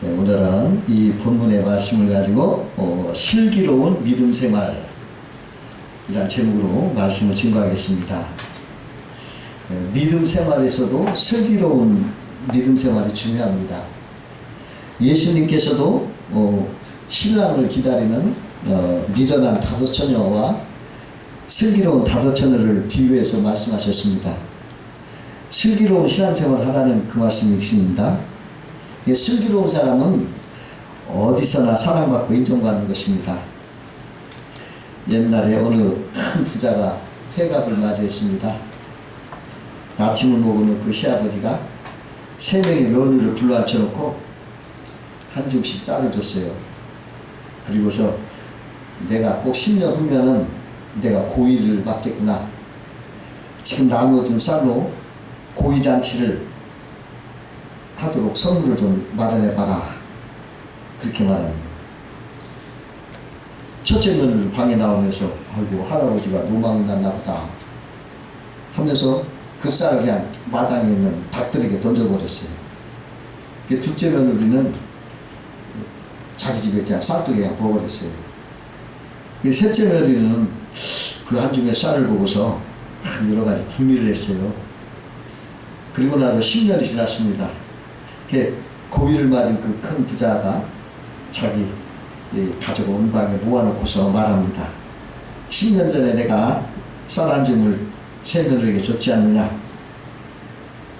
네, 오늘은 이 본문의 말씀을 가지고 슬기로운 믿음 생활이란 제목으로 말씀을 증거하겠습니다. 믿음 생활에서도 슬기로운 믿음 생활이 중요합니다. 예수님께서도 신랑을 기다리는 미련한 5 처녀와 슬기로운 5 처녀를 비유해서 말씀하셨습니다. 슬기로운 신앙생활을 하라는 그 말씀이십니다. 슬기로운 사람은 어디서나 사랑받고 인정받는 것입니다. 옛날에 어느 큰 부자가 회갑을 맞이했습니다. 아침을 먹은 그 시아버지가 3명의 며느리를 불러앉혀놓고 한 줌씩 쌀을 줬어요. 그리고서 내가 꼭 10년 후면은 내가 고의를 맡겠구나. 지금 나누어준 쌀로 고의잔치를 하도록 선물을 좀 마련해봐라. 그렇게 말합니다. 첫째 며느리 방에 나오면서 아이고 할아버지가 노망이 났나 보다 하면서 그 쌀을 그냥 마당에 있는 닭들에게 던져버렸어요. 둘째 며느리는 자기 집에 그냥 쌀뜨게 그냥 부어버렸어요. 셋째 며느리는 그 한 줌의 쌀을 보고서 여러 가지 궁리를 했어요. 그리고 나서 10년이 지났습니다. 고비를 맞은 그 큰 부자가 자기 가족 온 방에 모아놓고서 말합니다. 10년 전에 내가 쌀 한 줌을 세 며느리에게 줬지 않느냐.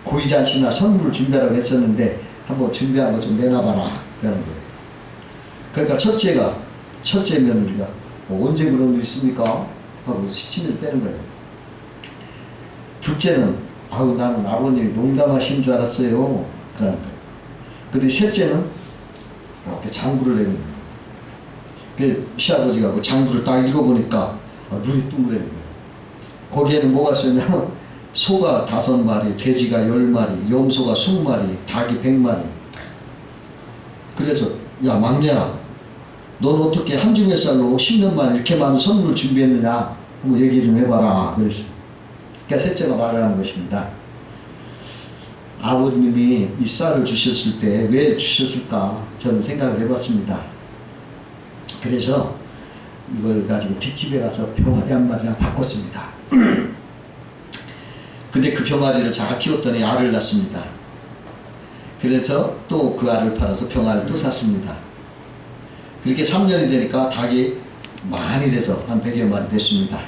고의잔치나 선물을 준비하라고 했었는데 한번 준비한 거 좀 내놔봐라. 그러는 거예요. 그러니까 첫째 며느리가 언제 그런 일 있습니까? 하고 시침을 떼는 거예요. 둘째는 아유 나는 아버님이 농담하신 줄 알았어요. 그러는 거예요. 그리고 셋째는 이렇게 장부를 내는 거예요. 시아버지가 그 장부를 딱 읽어보니까 눈이 둥그레는 거예요. 거기에는 뭐가 쓰냐면 소가 5마리, 돼지가 10마리, 염소가 20마리, 닭이 100마리. 그래서 야 막내야, 넌 어떻게 한 줌의 쌀로 10년 만에 이렇게 많은 선물을 준비했느냐? 한번 얘기 좀 해봐라. 그랬어요. 그러니까 셋째가 말을 하는 것입니다. 아버님이 이 쌀을 주셨을 때 왜 주셨을까 저는 생각을 해봤습니다. 그래서 이걸 가지고 뒷집에 가서 병아리 한 마리랑 바꿨습니다. 근데 그 병아리를 잘 키웠더니 알을 낳습니다. 그래서 또 그 알을 팔아서 병아리를 또 샀습니다. 그렇게 3년이 되니까 닭이 많이 돼서 한 100여 마리 됐습니다.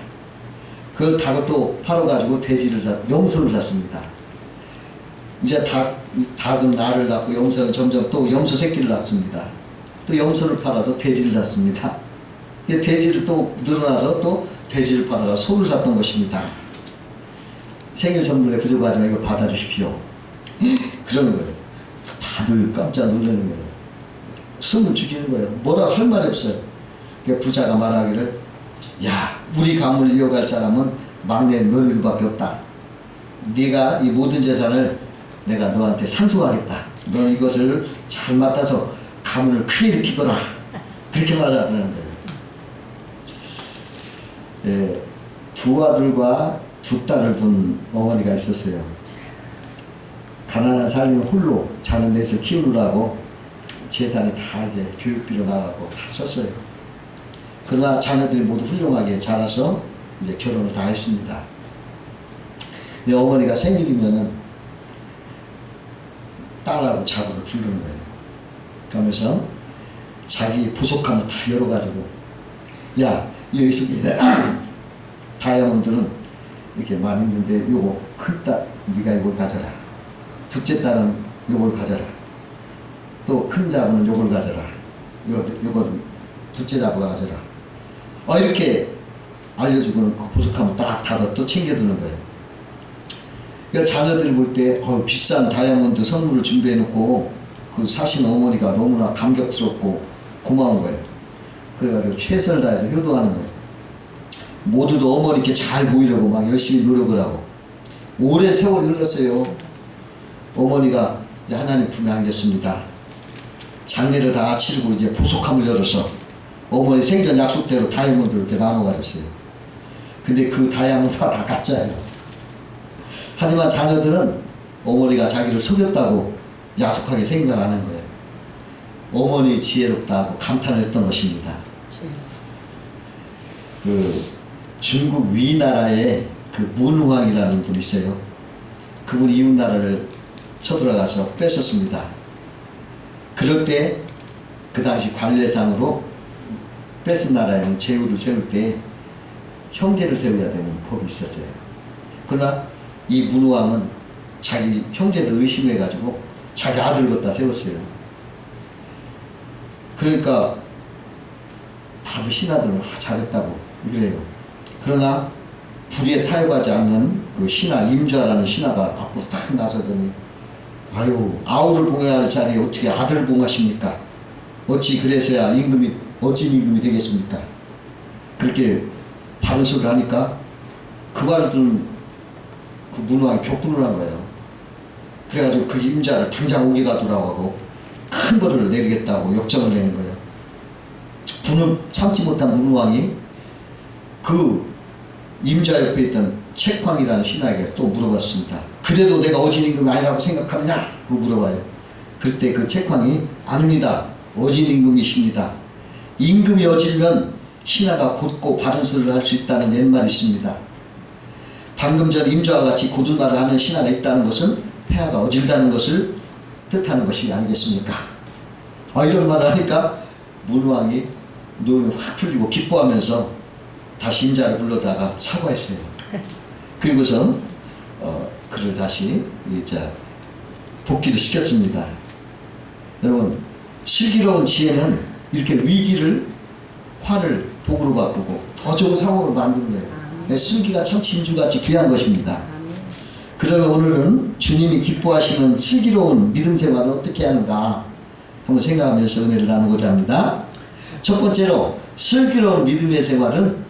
그걸 닭을 또 팔아가지고 염소를 샀습니다. 이제 닭은 알을 낳고 염소는 점점 또 염소 새끼를 낳습니다. 또 염소를 팔아서 돼지를 샀습니다. 돼지를 또 늘어나서 또 돼지를 팔아서 소를 샀던 것입니다. 생일 선물에 부족하지만 이걸 받아주십시오. 그러는 거예요. 다들 깜짝 놀라는 거예요. 숨을 죽이는 거예요. 뭐라 할 말이 없어요. 부자가 말하기를 야 우리 가문을 이어갈 사람은 막내 며느리밖에 없다. 네가 이 모든 재산을 내가 너한테 상속하겠다. 너는 이것을 잘 맡아서 가문을 크게 일으키거라. 그렇게 말하는 거예요. 2 아들과 2 딸을 둔 어머니가 있었어요. 가난한 삶이 홀로 자는 넷을 키우느라고 재산이 다 이제 교육비로 나가고 다 썼어요. 그러나 자녀들이 모두 훌륭하게 자라서 이제 결혼을 다 했습니다. 근데 어머니가 생일이면은 딸하고 자부를 부르는 거예요. 그러면서 자기 보석함을 다 열어가지고 야 여기서 다이아몬드는 이렇게 많이 있는데 요거 큰 딸 네가 이걸 가져라. 둘째 딸은 요걸 가져라. 또 큰 자부는 요걸 가져라. 요거 둘째 자부가 가져라. 이렇게 알려주고는 그 보석함을 딱 닫아 또 챙겨두는 거예요. 그러니까 자녀들이 볼 때 비싼 다이아몬드 선물을 준비해놓고 그 사신 어머니가 너무나 감격스럽고 고마운 거예요. 그래가지고 최선을 다해서 효도하는 거예요. 모두도 어머니께 잘 보이려고 막 열심히 노력을 하고 오랜 세월이 흘렀어요. 어머니가 이제 하나님 품에 안겼습니다. 장례를 다 치르고 이제 보석함을 열어서 어머니 생전 약속대로 다이아몬드를 이렇게 나눠 가졌어요. 근데 그 다이아몬드가 다 가짜예요. 하지만 자녀들은 어머니가 자기를 속였다고 야속하게 생각하는 거예요. 어머니 지혜롭다고 감탄을 했던 것입니다. 그 중국 위나라에 그 문왕이라는 분이 있어요. 그분이 이웃나라를 쳐들어가서 뺏었습니다. 그럴 때 그 당시 관례상으로 뺏은 나라에는 제후를 세울 때 형제를 세워야 되는 법이 있었어요. 그러나 이 문왕은 자기 형제를 의심해가지고 자기 아들을 갖다 세웠어요. 그러니까 다들 신하들은 잘했다고 그래요. 그러나 불의에 타협하지 않는 그 신하 임좌라는 신하가 앞으로 딱 나서더니 아유 아우를 봉해할 자리에 어떻게 아들을 봉하십니까? 어찌 그래서야 임금이 어찌 임금이 되겠습니까? 그렇게 바른 소리를 하니까 그 말을 듣는 그 문왕이 격분을 한 거예요. 그래가지고 그 임자를 당장 오게 가두라고 하고 큰 벌을 내리겠다고 역정을 내는 거예요. 분을 참지 못한 문왕이 그 임자 옆에 있던 책황이라는 신하에게 또 물어봤습니다. 그래도 내가 어진 임금이 아니라고 생각하느냐? 그 물어봐요. 그때 그 책황이 아닙니다. 어진 임금이십니다. 임금이 어질면 신하가 곧고 바른 소리를 할 수 있다는 옛말이 있습니다. 방금 전 임자와 같이 고든 말을 하는 신하가 있다는 것은 폐하가 어질다는 것을 뜻하는 것이 아니겠습니까? 이런 말을 하니까 문왕이 눈이 확 풀리고 기뻐하면서 다시 임자를 불러다가 사과했어요. 그리고서 그를 다시 이제 복귀를 시켰습니다. 여러분 슬기로운 지혜는 이렇게 위기를 화를 복으로 바꾸고 더 좋은 상황으로 만드는 거예요. 슬기가 참 진주같이 귀한 것입니다. 그러면 오늘은 주님이 기뻐하시는 슬기로운 믿음 생활을 어떻게 하는가 한번 생각하면서 은혜를 나누고자 합니다. 첫 번째로 슬기로운 믿음의 생활은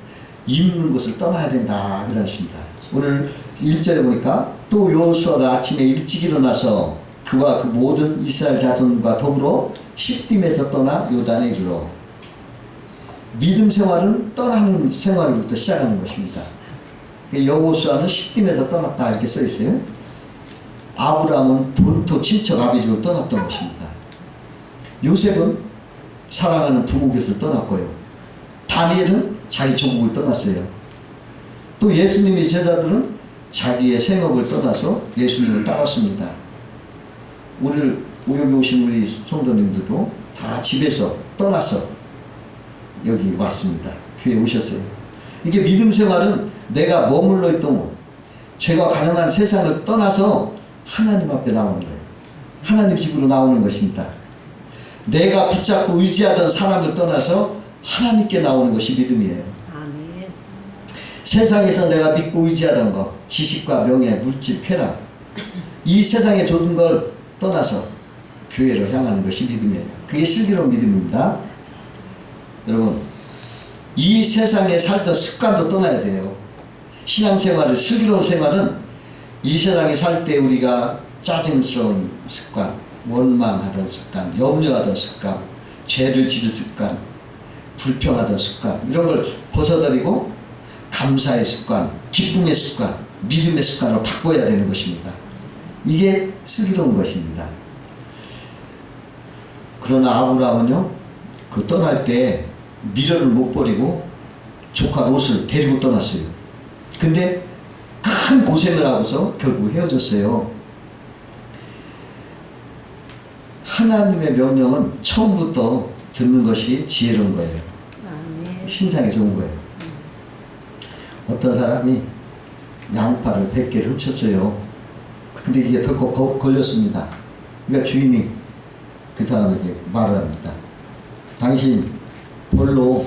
입는 것을 떠나야 된다 그런 것입니다. 오늘 1절에 보니까 또 여호수아가 아침에 일찍 일어나서 그와 그 모든 이스라엘 자손과 더불어 시딤에서 떠나 요단에 이르러 믿음 생활은 떠나는 생활부터 시작하는 것입니다. 여호수아는 시딤에서 떠났다 이렇게 써 있어요. 아브라함은 본토 친척 아비집을 떠났던 것입니다. 요셉은 사랑하는 부모 곁을 떠났고요. 다니엘은 자기 조국을 떠났어요. 또 예수님의 제자들은 자기의 생업을 떠나서 예수님을 따랐습니다. 오늘 여기 오신 우리 성도님들도 다 집에서 떠나서 여기 왔습니다. 교회에 오셨어요. 이게 믿음 생활은 내가 머물러 있던 곳, 죄가 가능한 세상을 떠나서 하나님 앞에 나오는 거예요. 하나님 집으로 나오는 것입니다. 내가 붙잡고 의지하던 사람을 떠나서 하나님께 나오는 것이 믿음이에요. 아멘. 세상에서 내가 믿고 의지하던 것, 지식과 명예, 물질, 쾌락, 이 세상의 모든 걸 떠나서 교회로 향하는 것이 믿음이에요. 그게 슬기로운 믿음입니다. 여러분, 이 세상에 살던 습관도 떠나야 돼요. 신앙생활을, 슬기로운 생활은 이 세상에 살 때 우리가 짜증스러운 습관, 원망하던 습관, 염려하던 습관, 죄를 지을 습관, 불평하던 습관, 이런 걸 벗어버리고 감사의 습관, 기쁨의 습관, 믿음의 습관으로 바꿔야 되는 것입니다. 이게 슬기로운 것입니다. 그러나 아브라함은요, 그 떠날 때 미련을 못 버리고 조카 롯을 데리고 떠났어요. 근데 큰 고생을 하고서 결국 헤어졌어요. 하나님의 명령은 처음부터 듣는 것이 지혜로운 거예요. 신상이 좋은 거예요. 어떤 사람이 양파를 100개를 훔쳤어요. 근데 이게 덜컥 걸렸습니다. 그러니까 주인이 그 사람에게 말을 합니다. 당신 벌로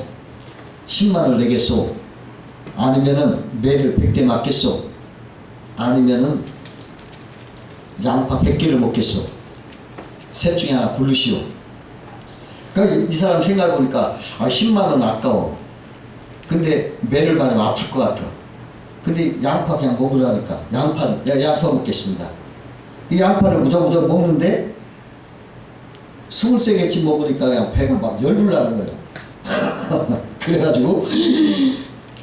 10만원을 내겠소? 아니면은 매를 100개 맞겠소? 아니면은 양파 100개를 먹겠소? 셋 중에 하나 고르시오. 그러니까 이 사람 생각해보니까 10만원 아까워. 근데 매를 맞으면 아플 것 같아. 근데 양파 그냥 먹으라니까 내가 양파 먹겠습니다. 이 양파를 우적우적 먹는데 23개쯤 먹으니까 그냥 배가 막 열불 나는 거예요. 그래가지고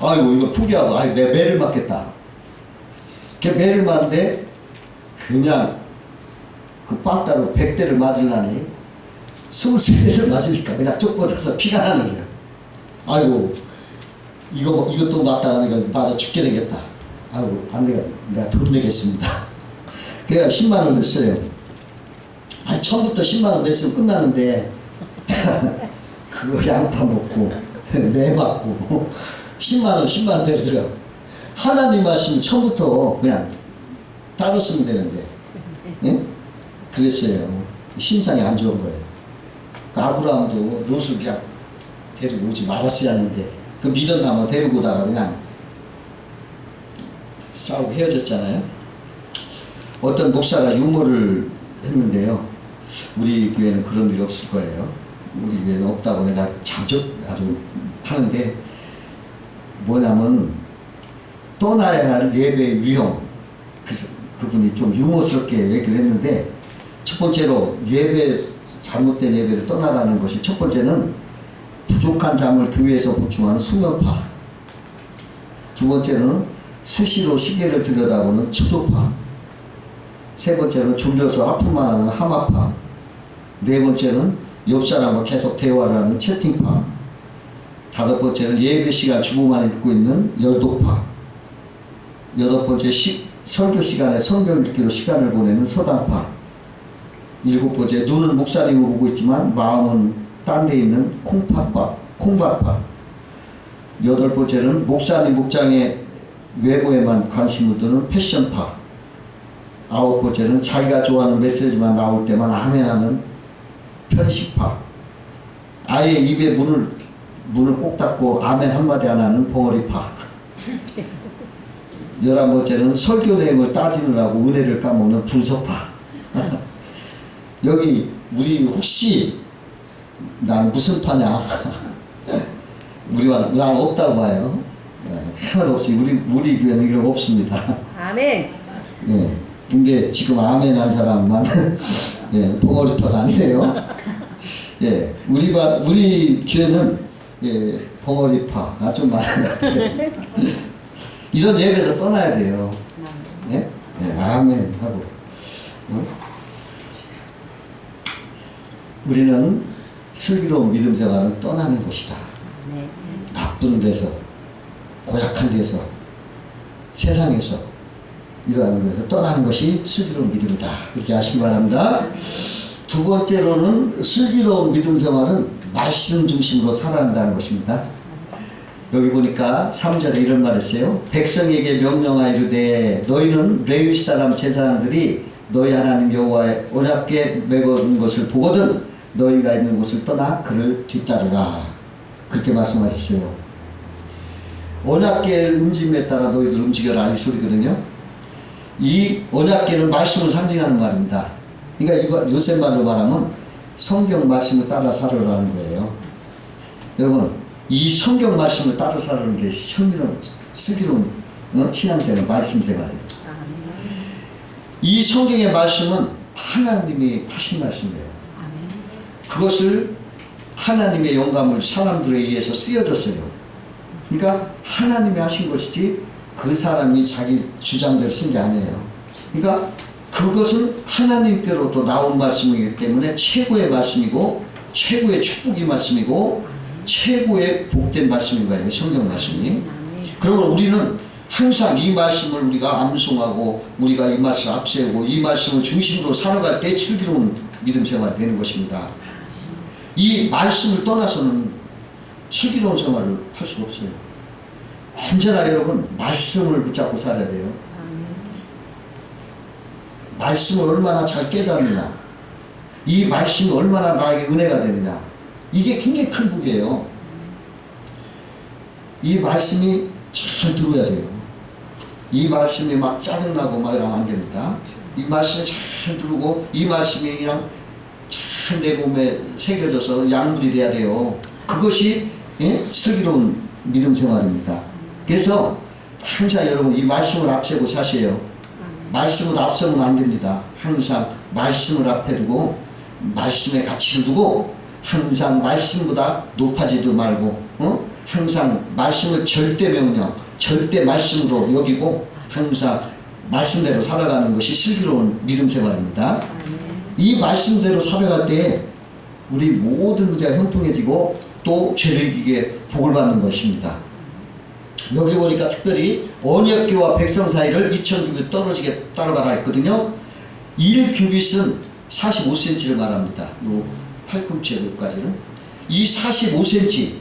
아이고 이걸 포기하고 내 매를 맞겠다. 매를 맞는데 그냥 그 빵따로 100대를 맞으려니 23대를 맞으니까 그냥 쪽 뻗어서 피가 나는 거예요. 아이고, 이것도 맞다가 내가 맞아 죽게 되겠다. 아이고, 안 되겠다. 내가 돈 내겠습니다. 그래가 10만원 냈어요. 아니, 처음부터 10만원 냈으면 끝나는데, 그거 양파 먹고, 내 맞고, 10만원 내더라고. 하나님 말씀 처음부터 그냥 따랐으면 되는데, 예? 그랬어요. 신상이 안 좋은 거예요. 그 아브라함도 롯을 그냥 데리고 오지 말았어야 하는데, 그 미련남아 데리고 오다가 그냥 싸우고 헤어졌잖아요. 어떤 목사가 유머를 했는데요. 우리 교회는 그런 일이 없을 거예요. 우리 교회는 없다고 내가 자주 아주 하는데, 뭐냐면 떠나야 할 예배의 위험, 그분이 좀 유머스럽게 얘기를 했는데, 첫 번째로 잘못된 예배를 떠나라는 것이, 첫 번째는 부족한 잠을 교회에서 보충하는 수면파, 두 번째는 수시로 시계를 들여다보는 초조파, 세 번째는 졸려서 아픔만 하는 하마파, 네 번째는 옆 사람과 계속 대화를 하는 채팅파, 다섯 번째는 예배 시간 주보만 읽고 있는 열독파, 여덟 번째 설교 시간에 성경 읽기로 시간을 보내는 서당파, 일곱 번째 눈은 목사님을 보고 있지만 마음은 딴 데 있는 콩밥파, 여덟 번째는 목사님 목장의 외모에만 관심을 두는 패션파, 아홉 번째는 자기가 좋아하는 메시지만 나올 때만 아멘하는 편식파, 아예 입에 문을 꼭 닫고 아멘 한마디 안 하는 벙어리파, 11번째는 설교 내용을 따지느라고 은혜를 까먹는 분석파. 여기 우리 혹시 난 무슨 파냐? 난 없다고 봐요. 하나도 없이 우리 교회는 이런 거 없습니다. 아멘. 예. 근데 지금 아멘 한 사람만 예, 벙어리파가 아니에요. 예. 우리 교회는 예, 벙어리파 좀 많은 것 같아요. 이런 예배에서 떠나야 돼요. 예? 예, 아멘 하고. 우리는 슬기로운 믿음 생활은 떠나는 것이다. 나쁜 데서, 고약한 데서, 세상에서, 이러한 데서 떠나는 것이 슬기로운 믿음이다. 이렇게 아시기 바랍니다. 두 번째로는 슬기로운 믿음 생활은 말씀 중심으로 살아야 한다는 것입니다. 여기 보니까 3절에 이런 말 했어요. 백성에게 명령하여 이르되 너희는 레위 사람 제사장들이 너희 하나님 여호와의 언약궤 메거는 것을 보거든 너희가 있는 곳을 떠나 그를 뒤따르라. 그렇게 말씀하셨어요. 언약궤 움직임에 따라 너희들 움직여라 이 소리거든요. 이 언약궤는 말씀을 상징하는 말입니다. 그러니까 요새 말로 말하면 성경 말씀을 따라 살아라는 거예요. 여러분, 이 성경 말씀을 따라 살아는 게 슬기로운 신앙생활, 말씀생활이에요. 이 성경의 말씀은 하나님이 하신 말씀이에요. 그것을 하나님의 영감을 사람들에 의해서 쓰여졌어요. 그러니까 하나님이 하신 것이지 그 사람이 자기 주장대로 쓴 게 아니에요. 그러니까 그것은 하나님께로부터 나온 말씀이기 때문에 최고의 말씀이고 최고의 축복의 말씀이고 최고의 복된 말씀인 거예요. 성경 말씀이. 그러면 우리는 항상 이 말씀을 우리가 암송하고 우리가 이 말씀을 앞세우고 이 말씀을 중심으로 살아갈 때 슬기로운 믿음 생활이 되는 것입니다. 이 말씀을 떠나서는 슬기로운 생활을 할 수가 없어요. 언제나 여러분 말씀을 붙잡고 살아야 돼요. 말씀을 얼마나 잘 깨닫느냐, 이 말씀이 얼마나 나에게 은혜가 되느냐, 이게 굉장히 큰 복이에요. 이 말씀이 잘 들어야 돼요. 이 말씀이 막 짜증나고 막 이러면 안 됩니다. 이 말씀이 잘 들고 이 말씀이 그냥 잘 내 몸에 새겨져서 양분이 돼야 돼요. 그것이 슬기로운 믿음 생활입니다. 그래서 항상 여러분 이 말씀을 앞세고 사세요. 말씀을 앞서면 안 됩니다. 항상 말씀을 앞에 두고 말씀의 가치를 두고 항상 말씀보다 높아지도 말고 항상 말씀을 절대 명령, 절대 말씀으로 여기고 항상 말씀대로 살아가는 것이 슬기로운 믿음 생활입니다. 이 말씀대로 살아갈 때 우리 모든 문제가 형통해지고 또 죄를 이기게 복을 받는 것입니다. 여기 보니까 특별히 언약궤와 백성 사이를 2000규빗 떨어지게 따라가라 했거든요. 1규빗은 45cm를 말합니다. 요 팔꿈치에까지는 이 45cm,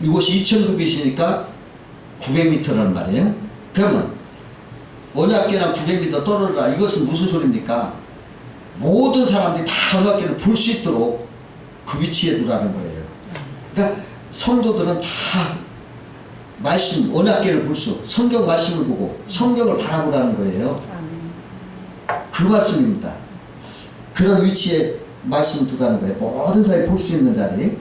이것이 2000규빗이니까 900m라는 말이에요. 그러면 언약궤랑 900m 떨어져라, 이것은 무슨 소리입니까? 모든 사람들이 다 언약궤를 볼 수 있도록 그 위치에 두라는 거예요. 그러니까 성도들은 다 말씀, 언약궤를 볼 수, 성경 말씀을 보고 성경을 바라보라는 거예요. 그 말씀입니다. 그런 위치에 말씀 두라는 거예요. 모든 사람이 볼 수 있는 자리.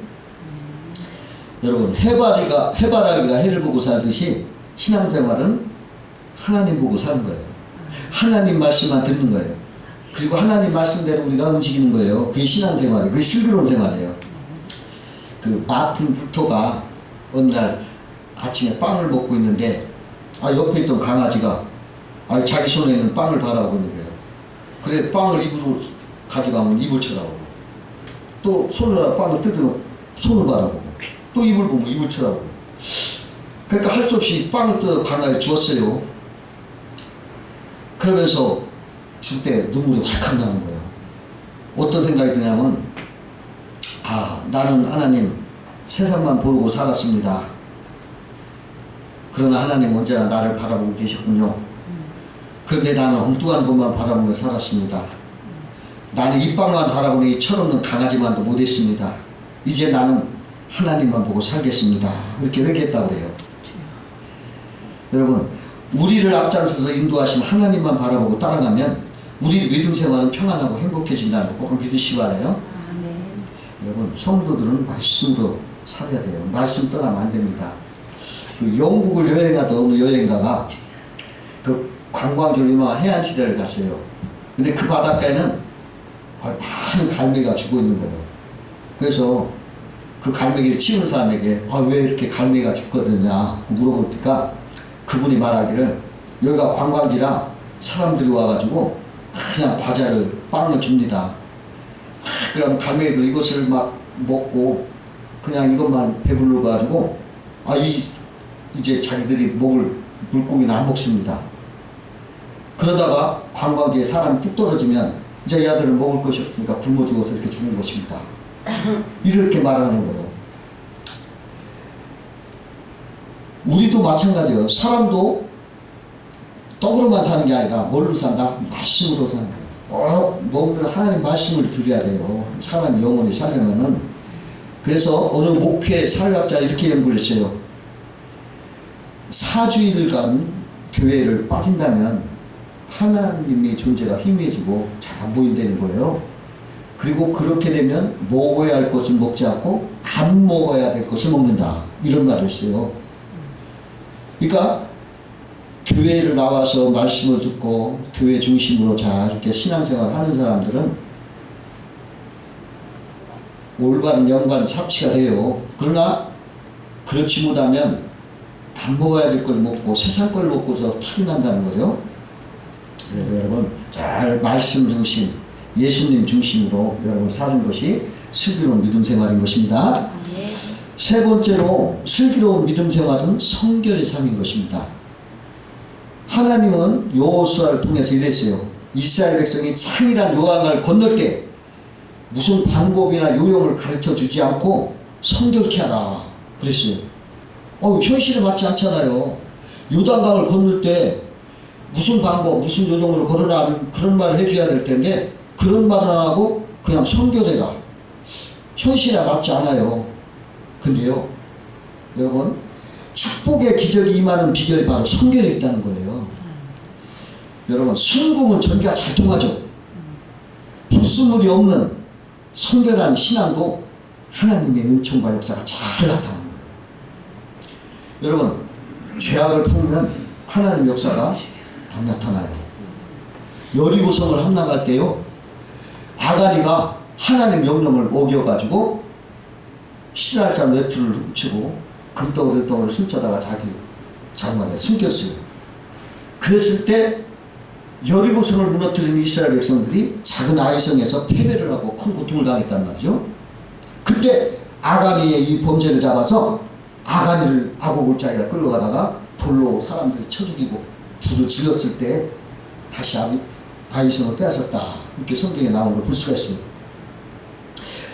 여러분, 해바라기가 해를 보고 살듯이 신앙생활은 하나님 보고 사는 거예요. 하나님 말씀만 듣는 거예요. 그리고 하나님 말씀대로 우리가 움직이는 거예요. 그게 신앙생활이에요. 그게 슬기로운 생활이에요. 그 마틴 루터가 어느 날 아침에 빵을 먹고 있는데 옆에 있던 강아지가 자기 손에 있는 빵을 바라보고 있는 거예요. 그래 빵을 입으로 가져가면 입을 쳐다보고, 또 손으로 빵을 뜯으면 손을 바라보고, 또 입을 보면 입을 쳐다보고. 그러니까 할 수 없이 빵을 뜯어 강아지에 주었어요. 그러면서 줄 때 눈물이 확 나는 거예요. 어떤 생각이 드냐면, 나는 하나님 세상만 보고 살았습니다. 그러나 하나님 언제나 나를 바라보고 계셨군요. 그런데 나는 엉뚱한 것만 바라보며 살았습니다. 나는 이 빵만 바라보는 이 철없는 강아지만도 못했습니다. 이제 나는 하나님만 보고 살겠습니다. 이렇게 회개했다고 그래요. 여러분, 우리를 앞장서서 인도하신 하나님만 바라보고 따라가면 우리 믿음 생활은 평안하고 행복해진다는 거 꼭 믿으시기 바라요. 여러분, 성도들은 말씀으로 살아야 돼요. 말씀 떠나면 안 됩니다. 그 영국을 여행하던 어느 여행가가 그 관광지로 유명한 해안시대를 갔어요. 근데 그 바닷가에는 많은 갈매기가 죽어 있는 거예요. 그래서 그 갈매기를 치우는 사람에게 왜 이렇게 갈매기가 죽거든요 물어보니까 그분이 말하기를 여기가 관광지라 사람들이 와가지고 그냥 과자를, 빵을 줍니다. 그럼 갈매기들 이것을 막 먹고 그냥 이것만 배불러가지고 이제 자기들이 먹을 물고기는 안 먹습니다. 그러다가 관광지에 사람이 뚝 떨어지면 이제 이 아들은 먹을 것이 없으니까 굶어 죽어서 이렇게 죽는 것입니다. 이렇게 말하는 거예요. 우리도 마찬가지예요. 사람도 떡으로만 사는 게 아니라 뭘로 산다? 말씀으로 사는 거예요. 먹는 하나님 말씀을 드려야 돼요. 사람이 영원히 살려면은. 그래서 어느 목회 사회학자 이렇게 연구를 했어요. 4주일간 교회를 빠진다면 하나님의 존재가 희미해지고 잘 안 보인다는 거예요. 그리고 그렇게 되면 먹어야 할 것을 먹지 않고 안 먹어야 될 것을 먹는다. 이런 말을 했어요. 그러니까 교회를 나와서 말씀을 듣고 교회 중심으로 잘 이렇게 신앙생활을 하는 사람들은 올바른 영과는 삽치가 돼요. 그러나 그렇지 못하면 안 먹어야 될 걸 먹고 세상 걸 먹고서 탈이 난다는 거죠. 그래서 여러분 잘 말씀 중심, 예수님 중심으로 여러분 사는 것이 슬기로운 믿음 생활인 것입니다. 세 번째로 슬기로운 믿음 생활은 성결의 삶인 것입니다. 하나님은 여호수아를 통해서 이랬어요. 이스라엘 백성이 창이란 요한강을 건널 때 무슨 방법이나 요령을 가르쳐 주지 않고 성결케 하라 그랬어요. 현실에 맞지 않잖아요. 요단강을 건널 때 무슨 방법, 무슨 요령으로 걸으라 그런 말을 해줘야 될 텐데 그런 말을 안 하고 그냥 성결해라. 현실에 맞지 않아요. 근데요, 여러분, 축복의 기적이 임하는 비결이 바로 성결에 있다는 거예요. 여러분, 순금은 전기가 잘 통하죠. 불순물이 없는 성결한 신앙도 하나님의 은총과 역사가 잘 나타나는 거예요. 여러분, 죄악을 품으면 하나님의 역사가 안 나타나요. 여리고성을 함락할 때요, 아가리가 하나님 명령을 어겨가지고 이스라엘 사람 외투를 훔치고 금덩어리를 훔쳐다가 자기 장막에 숨겼어요. 그랬을 때 여리고성을 무너뜨린 이스라엘 백성들이 작은 아이성에서 패배를 하고 큰 고통을 당했단 말이죠. 그때 아가니의 이 범죄를 잡아서 아가니를 아고골짜기에 끌려가다가 돌로 사람들이 쳐 죽이고 불을 질렀을 때 다시 아이성을 뺏었다. 이렇게 성경에 나오는 걸 볼 수가 있습니다.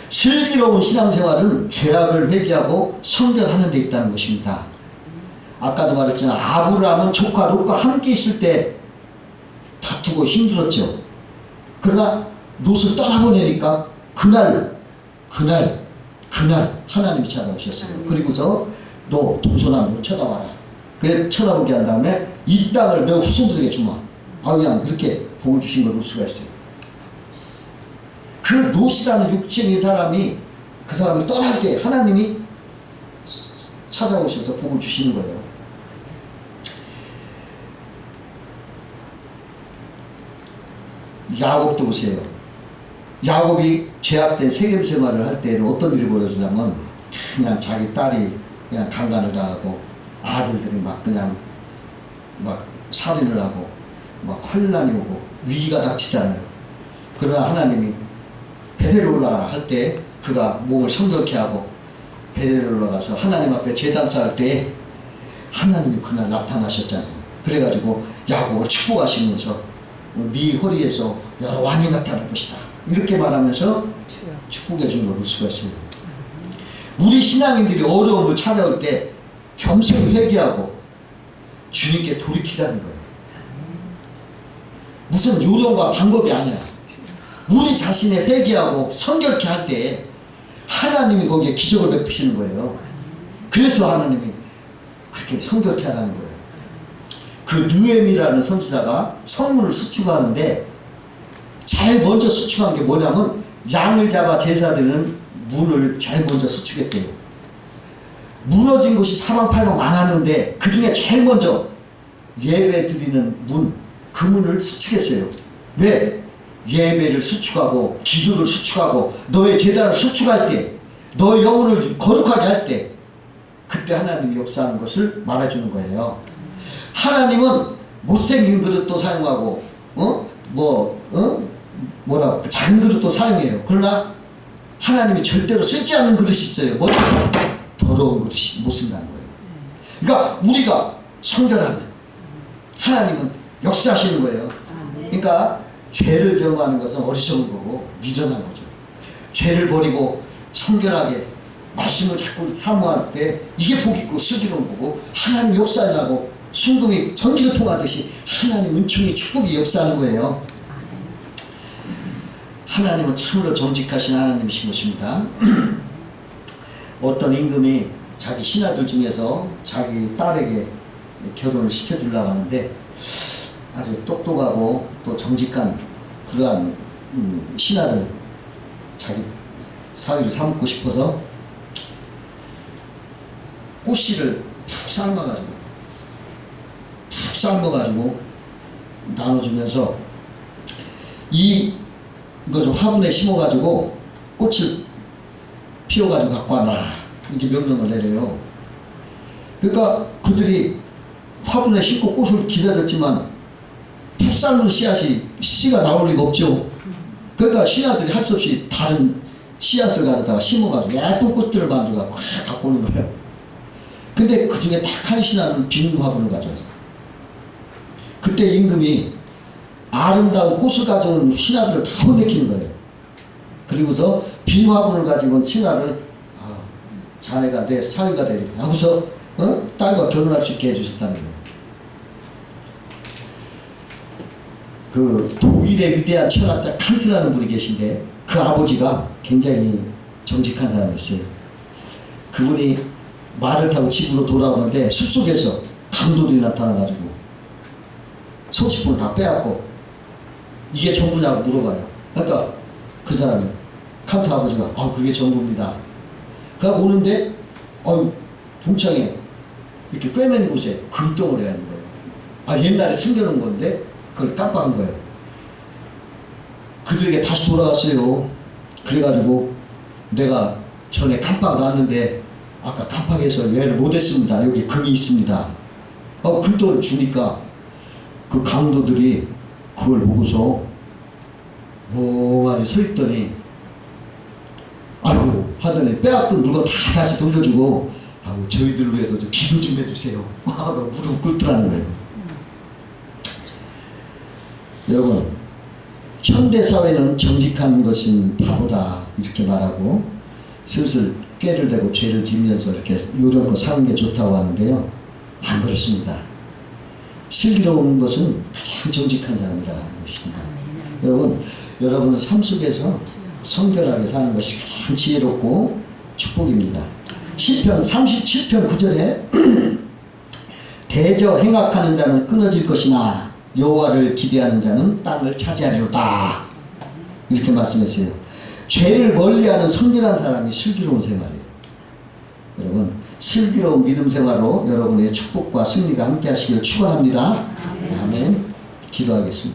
슬기로운 신앙생활은 죄악을 회개하고 성결하는 데 있다는 것입니다. 아까도 말했지만 아브라함은 조카 롯과 함께 있을 때 다투고 힘들었죠. 그러나 롯을 떠나보내니까 그날 하나님이 찾아오셨어요. 그리고서 너 동서남북을 쳐다봐라. 그래 쳐다보게 한 다음에 이 땅을 너 후손들에게 주마. 그냥 그렇게 복을 주신 걸 볼 수가 있어요. 그 롯이라는 육신인 사람이 그 사람을 떠날 때 하나님이 찾아오셔서 복을 주시는 거예요. 야곱도 보세요. 야곱이 죄악된 세겜 생활을 할 때는 어떤 일이 벌어지냐면 그냥 자기 딸이 그냥 강간을 당하고 아들들이 막 그냥 막 살인을 하고 막 환난이 오고 위기가 닥치잖아요. 그러나 하나님이 베델로 올라가라 할 때 그가 몸을 성결케 하고 베델로 올라가서 하나님 앞에 제단 쌓을 때 하나님이 그날 나타나셨잖아요. 그래가지고 야곱을 축복하시면서 네 허리에서 여러 왕이 나타날 것이다. 이렇게 말하면서 축복해 준 걸 볼 수가 있습니다. 우리 신앙인들이 어려움을 찾아올 때 겸손히 회개하고 주님께 돌이키라는 거예요. 무슨 요령과 방법이 아니야. 우리 자신의 회개하고 성결케 할 때 하나님이 거기에 기적을 베푸시는 거예요. 그래서 하나님이 그렇게 성결케 하라는 거예요. 그 느헤미라는 선지자가 성문을 수축하는데 제일 먼저 수축한 게 뭐냐면 양을 잡아 제사드리는 문을 제일 먼저 수축했대요. 무너진 곳이 사방팔방 많았는데 그 중에 제일 먼저 예배 드리는 문, 그 문을 수축했어요. 왜? 예배를 수축하고 기도를 수축하고 너의 제단을 수축할 때, 너의 영혼을 거룩하게 할 때 그때 하나님이 역사하는 것을 말해주는 거예요. 하나님은 못생긴 그릇도 사용하고 뭐라고 작은 그릇도 사용해요. 그러나 하나님이 절대로 쓰지 않는 그릇이 있어요. 뭐냐면 더러운 그릇이 못 쓴다는 거예요. 그러니까 우리가 성결하면 하나님은 역사하시는 거예요. 그러니까 죄를 정하는 것은 어리석은 거고 미련한 거죠. 죄를 버리고 성결하게 말씀을 자꾸 사모할 때 이게 복 있고 슬기로운 거고 하나님 역사하려고 순금이 전기를 통하듯이 하나님 은총이 축복이 역사하는 거예요. 하나님은 참으로 정직하신 하나님이신 것입니다. 어떤 임금이 자기 신하들 중에서 자기 딸에게 결혼을 시켜주려고 하는데 아주 똑똑하고 또 정직한 그러한 신하를 자기 사위를 삼고 싶어서 꽃씨를 푹 삶아가지고 나눠주면서 이거 좀 화분에 심어가지고 꽃을 피워가지고 갖고 와라 이렇게 명령을 내려요. 그러니까 그들이 화분에 심고 꽃을 기다렸지만 푹 삶은 씨가 나올 리가 없죠. 그러니까 신하들이 할 수 없이 다른 씨앗을 가져다가 심어가지고 예쁜 꽃들을 만들어갖고 갖고 오는 거예요. 근데 그 중에 딱 한 신하는 빈 화분을 가져와서 그때 임금이 아름다운 꽃을 가져온 신하들을 다 혼내키는 거예요. 그리고서 빈 화분을 가지고 온 신하를 자네가 내 사위가 되리라 하고서 딸과 결혼할 수 있게 해주셨다는 거예요. 그 독일의 위대한 철학자 칸트라는 분이 계신데 그 아버지가 굉장히 정직한 사람이었어요. 그분이 말을 타고 집으로 돌아오는데 숲속에서 강도들이 나타나가지고 소지품을 다 빼앗고 이게 전부냐고 물어봐요. 그러니까 그 사람이 칸트 아버지가 그게 전부입니다. 그가 오는데 동창에 이렇게 꿰맨 곳에 금덩어리가 있는 거예요. 옛날에 숨겨놓은 건데 그걸 깜빡한 거예요. 그들에게 다시 돌아갔어요. 그래가지고 내가 전에 깜빡 놨는데 아까 깜빡해서 얘를 못했습니다. 여기 금이 있습니다. 금덩어리를 주니까 그 강도들이 그걸 보고서 멍하니 서 있더니 아이고 하더니 빼앗던 물건 다 다시 돌려주고 아이고 저희들 위해서 좀 기도 좀 해주세요 하고 무릎 꿇더라는 거예요. 여러분 현대사회는 정직한 것은 바보다 이렇게 말하고 슬슬 꾀를 대고 죄를 지면서 이렇게 요령껏 사는 게 좋다고 하는데요. 안 그렇습니다. 슬기로운 것은 가장 정직한 사람이라는 것입니다. 여러분 삶 속에서 성결하게 사는 것이 가장 지혜롭고 축복입니다. 시편 37편 9절에 대저 행악하는 자는 끊어질 것이나 여호와를 기대하는 자는 땅을 차지하리로다 이렇게 말씀했어요. 죄를 멀리하는 성실한 사람이 슬기로운 생활이에요. 여러분 슬기로운 믿음 생활로 여러분의 축복과 승리가 함께 하시기를 축원합니다. 아멘. 기도하겠습니다.